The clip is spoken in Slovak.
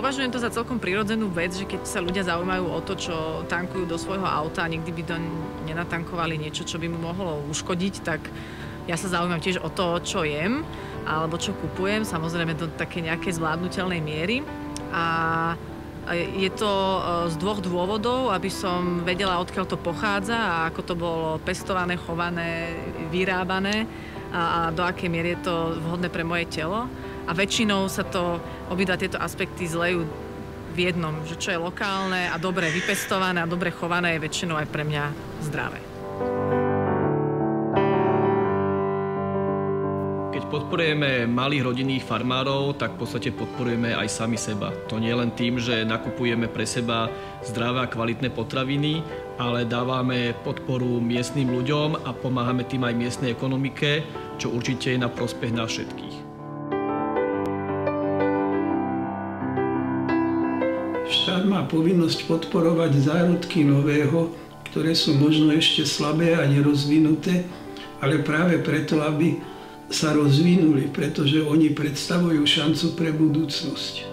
Považujem to za celkom prirodzenú vec, že keď sa ľudia zaujímajú o to, čo tankujú do svojho auta a nikdy by to nenatankovali niečo, čo by mu mohlo uškodiť, tak ja sa zaujímam tiež o to, čo jem alebo čo kupujem, samozrejme do také nejakej zvládnutelnej miery. A je to z dvoch dôvodov, aby som vedela, odkiaľ to pochádza a ako to bolo pestované, chované, vyrábané a do akej miery je to vhodné pre moje telo. A väčšinou sa to, obidva tieto aspekty zlejú v jednom, že čo je lokálne a dobre vypestované a dobre chované je väčšinou aj pre mňa zdravé. Keď podporujeme malých rodinných farmárov, tak v podstate podporujeme aj sami seba. To nie len tým, že nakupujeme pre seba zdravé a kvalitné potraviny, ale dávame podporu miestnym ľuďom a pomáhame tým aj miestnej ekonomike, čo určite je na prospech nás všetkých. Štát má povinnosť podporovať zárodky nového, ktoré sú možno ešte slabé a nerozvinuté, ale práve preto, aby sa rozvinuli, pretože oni predstavujú šancu pre budúcnosť.